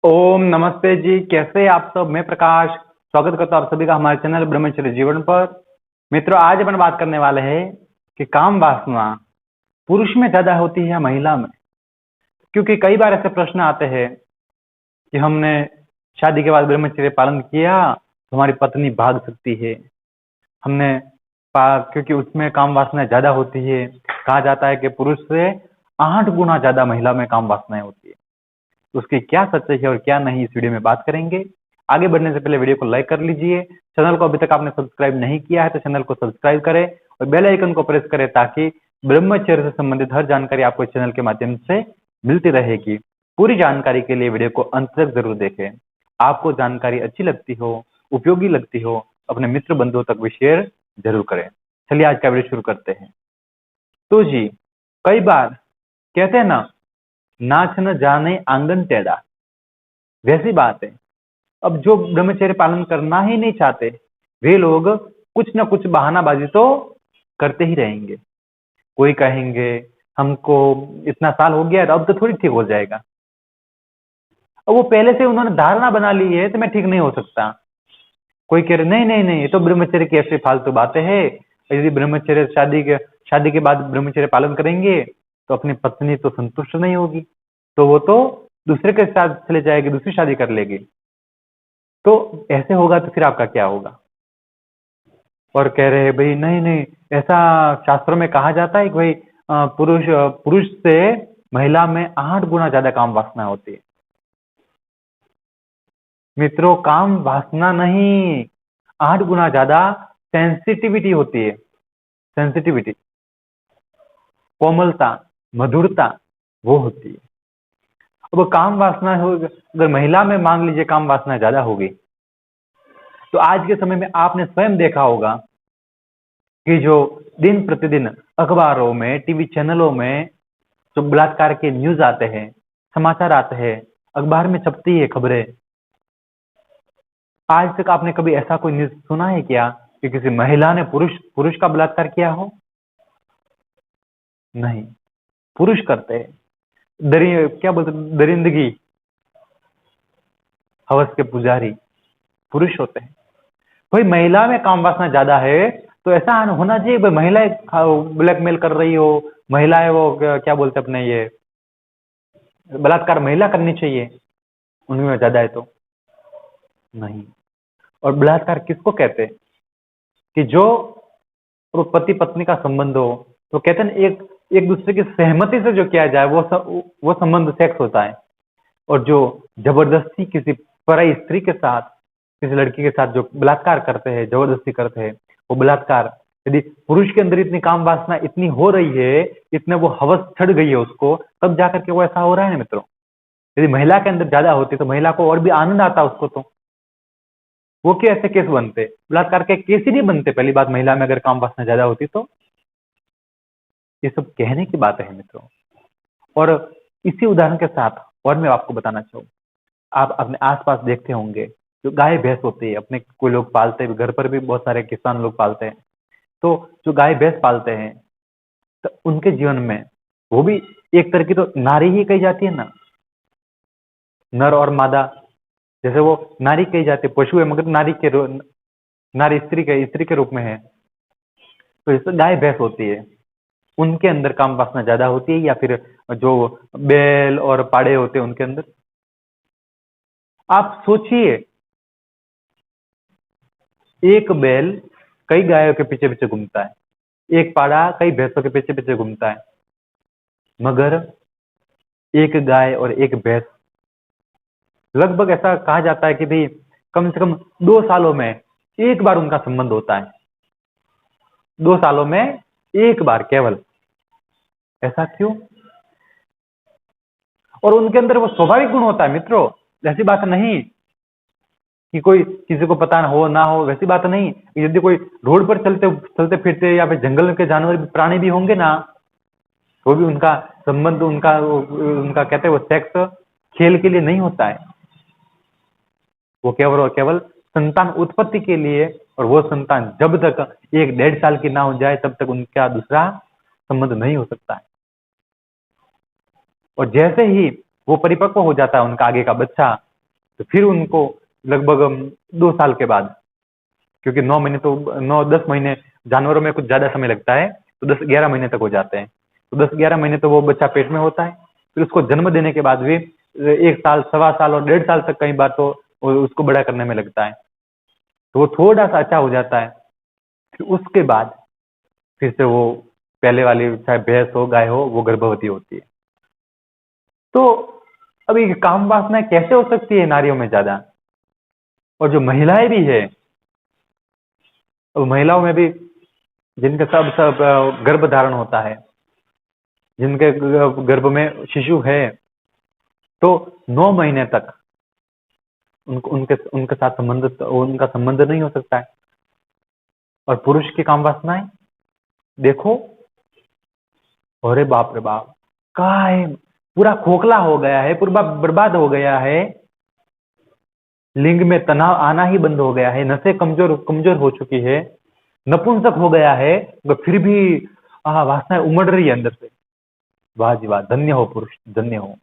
ओम नमस्ते जी। कैसे आप सब? मैं प्रकाश स्वागत करता हूँ आप सभी का हमारे चैनल ब्रह्मचर्य जीवन पर। मित्रों, आज अपन बात करने वाले हैं कि काम वासना पुरुष में ज्यादा होती है या महिला में। क्योंकि कई बार ऐसे प्रश्न आते हैं कि हमने शादी के बाद ब्रह्मचर्य पालन किया तो हमारी पत्नी भाग सकती है। हमने क्योंकि उसमें काम वासना ज्यादा होती है। कहा जाता है कि पुरुष से 8 गुना ज्यादा महिला में काम वासनाएं होती है। तो उसकी क्या सच्चाई है और क्या नहीं, इस वीडियो में बात करेंगे। आगे बढ़ने से पहले वीडियो को लाइक कर लीजिए। चैनल को अभी तक आपने सब्सक्राइब नहीं किया है तो चैनल को सब्सक्राइब करें और बेल आइकन को प्रेस करें ताकि ब्रह्मचर्य से संबंधित हर जानकारी आपको चैनल के माध्यम से मिलती रहेगी। पूरी जानकारी के लिए वीडियो को अंत तक जरूर देखें। आपको जानकारी अच्छी लगती हो, उपयोगी लगती हो, अपने मित्र बंधुओं तक भी शेयर जरूर करें। चलिए आज का वीडियो शुरू करते हैं। तो जी, कई बार कहते हैं ना, नाच न जाने आंगन टेढ़ा, वैसी बात है। अब जो ब्रह्मचर्य पालन करना ही नहीं चाहते वे लोग कुछ ना कुछ बहानाबाजी तो करते ही रहेंगे। कोई कहेंगे हमको इतना साल हो गया है, अब तो थोड़ी ठीक हो जाएगा। अब वो पहले से उन्होंने धारणा बना ली है तो मैं ठीक नहीं हो सकता। कोई कह रहे नहीं नहीं नहीं, ये तो ब्रह्मचर्य की ऐसी फालतू बातें हैं। यदि ब्रह्मचर्य शादी के बाद ब्रह्मचर्य पालन करेंगे तो अपनी पत्नी तो संतुष्ट नहीं होगी, तो वो तो दूसरे के साथ चले जाएगी, दूसरी शादी कर लेगी। तो ऐसे होगा तो फिर आपका क्या होगा? और कह रहे हैं भाई नहीं नहीं, ऐसा शास्त्रों में कहा जाता है कि भाई पुरुष से महिला में 8 गुना ज्यादा काम वासना होती है। मित्रों, काम वासना नहीं, 8 गुना ज्यादा सेंसिटिविटी होती है। सेंसिटिविटी, कोमलता, मधुरता वो होती है। अब काम वासना हो, अगर महिला में मान लीजिए काम वासना ज्यादा होगी तो आज के समय में आपने स्वयं देखा होगा कि जो दिन प्रतिदिन अखबारों में, टीवी चैनलों में जो बलात्कार के न्यूज आते हैं, समाचार आते हैं, अखबार में छपती है खबरें। आज तक आपने कभी ऐसा कोई न्यूज सुना है क्या कि किसी महिला ने पुरुष का बलात्कार किया हो? नहीं, पुरुष करते हैं। क्या बोलते, दरिंदगी, हवस के पुजारी पुरुष होते हैं। भाई महिला में काम वासना ज्यादा है तो ऐसा होना चाहिए भाई महिलाएं ब्लैकमेल कर रही हो, महिलाएं वो क्या बोलते अपने ये बलात्कार महिला करनी चाहिए उनमें ज्यादा है तो? नहीं। और बलात्कार किसको कहते हैं? कि जो पति पत्नी का संबंध हो, तो कहते हैं एक एक दूसरे की सहमति से जो किया जाए वो संबंध सेक्स होता है। और जो जबरदस्ती किसी पराई स्त्री के साथ, किसी लड़की के साथ जो बलात्कार करते हैं, जबरदस्ती करते हैं, वो बलात्कार, यदि पुरुष के अंदर इतनी काम वासना इतनी हो रही है, इतने वो हवस चढ़ गई है उसको, तब जाकर के वो ऐसा हो रहा है ना मित्रों। यदि महिला के अंदर ज्यादा होती तो महिला को और भी आनंद आता उसको, तो वो क्यों ऐसे केस बनते? बलात्कार के केस ही नहीं बनते पहली बात, महिला में अगर काम वासना ज्यादा होती तो। ये सब कहने की बातें हैं मित्रों। और इसी उदाहरण के साथ और मैं आपको बताना चाहूँ, आप अपने आसपास देखते होंगे जो गाय भैंस होती है, अपने कोई लोग पालते हैं, घर पर भी बहुत सारे किसान लोग पालते हैं। तो जो गाय भैंस पालते हैं तो उनके जीवन में वो भी एक तरह की तो नारी ही कही जाती है ना, नर और मादा। जैसे वो नारी कही जाती है, पशु है मगर नारी स्त्री के रूप में है। तो जैसे गाय भैंस होती है, उनके अंदर काम वासना ज्यादा होती है या फिर जो बैल और पाड़े होते हैं उनके अंदर? आप सोचिए, एक बैल कई गायों के पीछे पीछे घूमता है, एक पाड़ा कई भैंसों के पीछे पीछे घूमता है, मगर एक गाय और एक भैंस, लगभग ऐसा कहा जाता है कि भाई कम से कम 2 सालों में एक बार उनका संबंध होता है। 2 सालों में एक बार केवल। ऐसा क्यों? और उनके अंदर वो स्वाभाविक गुण होता है मित्रों, ऐसी बात नहीं कि कोई किसी को पता ना हो, वैसी बात नहीं। यदि कोई रोड पर चलते फिरते या फिर जंगल के जानवर प्राणी भी होंगे ना, तो भी उनका संबंध, उनका कहते हैं वो सेक्स खेल के लिए नहीं होता है, वो केवल और केवल संतान उत्पत्ति के लिए। और वो संतान जब तक 1-1.5 साल की ना हो जाए तब तक उनका दूसरा संबंध नहीं हो सकता है। और जैसे ही वो परिपक्व हो जाता है, उनका आगे का बच्चा, तो फिर उनको लगभग 2 साल के बाद, क्योंकि 9 महीने तो 9-10 महीने जानवरों में कुछ ज्यादा समय लगता है, तो 10-11 महीने तक हो जाते हैं। तो 10-11 महीने तो वो बच्चा पेट में होता है, फिर उसको जन्म देने के बाद भी 1 साल, 1.25 साल और 1.5 साल तक कई बार तो उसको बड़ा करने में लगता है। तो वो थोड़ा सा अच्छा हो जाता है, फिर उसके बाद फिर से वो पहले वाली, चाहे भैंस हो गाय हो, वो गर्भवती होती है। तो अभी काम वासना कैसे हो सकती है नारियों में ज्यादा? और जो महिलाएं भी है, अब महिलाओं में भी जिनके सब सब गर्भ धारण होता है, जिनके गर्भ में शिशु है, तो 9 महीने तक उनके उनके साथ उनका संबंध नहीं हो सकता है। और पुरुष की काम वासनाएं देखो, अरे बाप रे बाप, कहा है, पूरा खोखला हो गया है, पूरा बर्बाद हो गया है, लिंग में तनाव आना ही बंद हो गया है, नसें कमजोर कमजोर हो चुकी है, नपुंसक हो गया है, फिर भी वासनाएं उमड़ रही है अंदर से। वाह जी वाह, धन्य हो पुरुष, धन्य हो।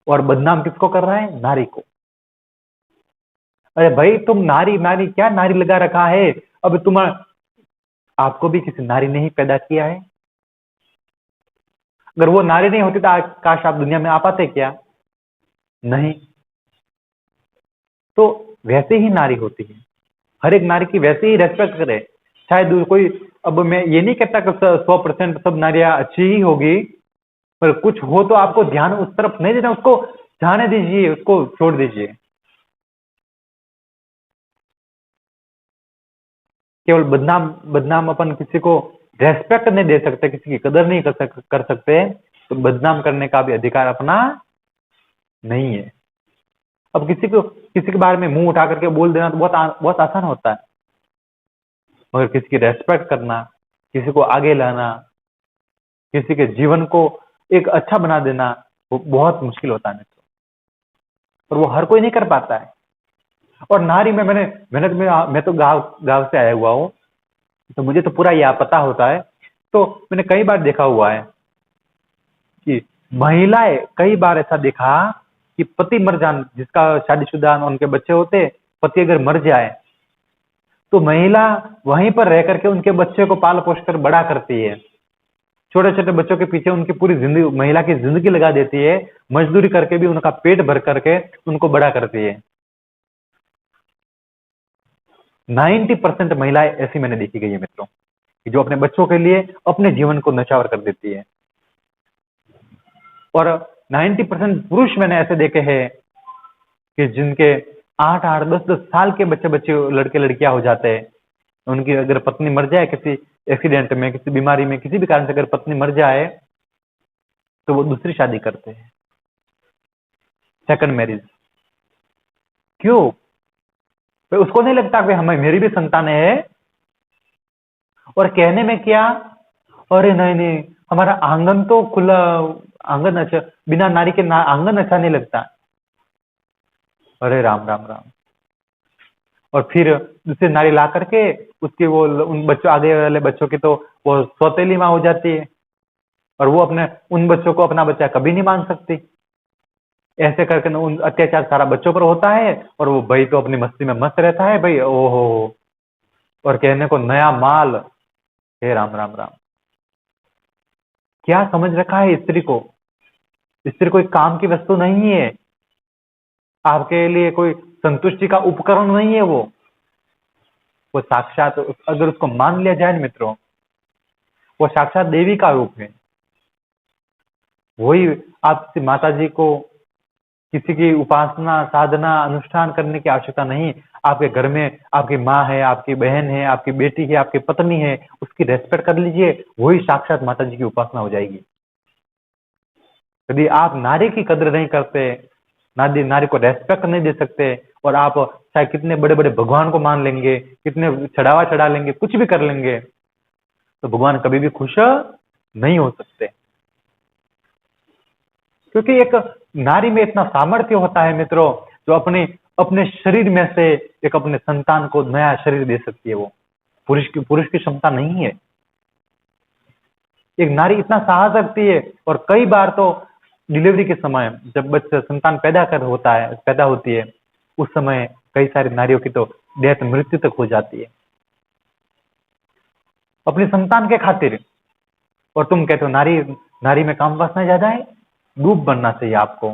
और बदनाम किसको कर रहा है? नारी को। अरे भाई तुम नारी नारी क्या नारी लगा रखा है? अब तुम, आपको भी किसी नारी ने ही पैदा किया है। अगर वो नारी नहीं होती तो काश आप दुनिया में आ पाते क्या? नहीं। तो वैसे ही नारी होती है, हर एक नारी की वैसे ही रेस्पेक्ट करे। शायद कोई, अब मैं ये नहीं कहता कि 100% सब नारियां अच्छी ही होगी, पर कुछ हो तो आपको ध्यान उस तरफ नहीं देना, उसको जाने दीजिए, उसको छोड़ दीजिए। केवल बदनाम बदनाम अपन किसी को रेस्पेक्ट नहीं दे सकते, किसी की कदर नहीं कर सकते, तो बदनाम करने का भी अधिकार अपना नहीं है। अब किसी के बारे में मुंह उठा करके बोल देना तो बहुत आसान होता है, मगर किसी की रेस्पेक्ट करना, किसी को आगे लाना, किसी के जीवन को एक अच्छा बना देना, वो बहुत मुश्किल होता है मित्रों, और वो हर कोई नहीं कर पाता है। और नारी में मैं तो गांव गांव से आया हुआ हूँ, तो मुझे तो पूरा यह पता होता है। तो मैंने कई बार देखा हुआ है कि महिलाएं, कई बार ऐसा देखा कि पति मर जाने, जिसका शादीशुदा उनके बच्चे होते, पति अगर मर जाए तो महिला वहीं पर रह करके उनके बच्चे को पाल पोष कर बड़ा करती है। छोटे छोटे बच्चों के पीछे उनकी पूरी जिंदगी, महिला की जिंदगी लगा देती है, मजदूरी करके भी उनका पेट भर करके उनको बड़ा करती है। 90% महिलाएं ऐसी मैंने देखी गई है मित्रों, कि जो अपने बच्चों के लिए अपने जीवन को न्यौछावर कर देती है। और 90% पुरुष मैंने ऐसे देखे हैं कि जिनके 8-8, 10-10 साल के बच्चे बच्चे लड़के लड़कियां हो जाते हैं। उनकी अगर पत्नी मर जाए किसी एक्सीडेंट में, किसी बीमारी में, किसी भी कारण से अगर पत्नी मर जाए, तो वो दूसरी शादी करते हैं, सेकंड मैरिज। क्यों? तो उसको नहीं लगता कि हमें, मेरी भी संतान है। और कहने में क्या, अरे नहीं नहीं, हमारा आंगन तो खुला, आंगन अच्छा, बिना नारी के आंगन अच्छा नहीं लगता। अरे राम राम राम। और फिर दूसरी नारी ला करके उसके वो उन बच्चों, आगे वाले बच्चों की तो वो सौतेली माँ हो जाती है, और वो अपने उन बच्चों को अपना बच्चा कभी नहीं मान सकती। ऐसे करके उन अत्याचार सारा बच्चों पर होता है, और वो भाई तो अपनी मस्ती में मस्त रहता है भाई, ओहो। और कहने को नया माल, हे राम राम राम। क्या समझ रखा है स्त्री को? स्त्री कोई काम की वस्तु नहीं है, आपके लिए कोई संतुष्टि का उपकरण नहीं है। वो साक्षात, अगर उसको मान लिया जाए मित्रों, वो साक्षात देवी का रूप है। वही, आपकी माता जी को किसी की उपासना, साधना, अनुष्ठान करने की आवश्यकता नहीं। आपके घर में आपकी माँ है, आपकी बहन है, आपकी बेटी है, आपकी पत्नी है, उसकी रेस्पेक्ट कर लीजिए, वही साक्षात माता जी की उपासना हो जाएगी। यदि आप नारी की कदर नहीं करते, नारी को रेस्पेक्ट नहीं दे सकते, और आप चाहे कितने बड़े बड़े भगवान को मान लेंगे, कितने चढ़ावा चढ़ा लेंगे, कुछ भी कर लेंगे, तो भगवान कभी भी खुश नहीं हो सकते। क्योंकि एक नारी में इतना सामर्थ्य होता है मित्रों, जो अपने अपने शरीर में से एक अपने संतान को नया शरीर दे सकती है। वो पुरुष की क्षमता नहीं है। एक नारी इतना साहस रखती है, और कई बार तो डिलीवरी के समय जब बच्चा संतान पैदा होती है, उस समय कई सारी नारियों की तो डेथ मृत्यु तक हो जाती है अपनी संतान के खातिर। और तुम कहते हो नारी नारी में काम वासना ज्यादा है, डूब बनना चाहिए आपको।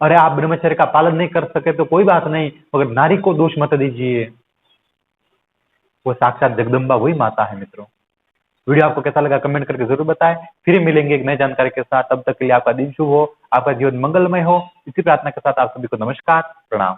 अरे आप ब्रह्मचर्य का पालन नहीं कर सके तो कोई बात नहीं, मगर नारी को दोष मत दीजिए, वो साक्षात जगदम्बा वही माता है। मित्रों, वीडियो आपको कैसा लगा कमेंट करके जरूर बताएं। फिर मिलेंगे एक नई जानकारी के साथ, तब तक के लिए आपका दिन शुभ हो, आपका जीवन मंगलमय हो, इसी प्रार्थना के साथ आप सभी को नमस्कार, प्रणाम।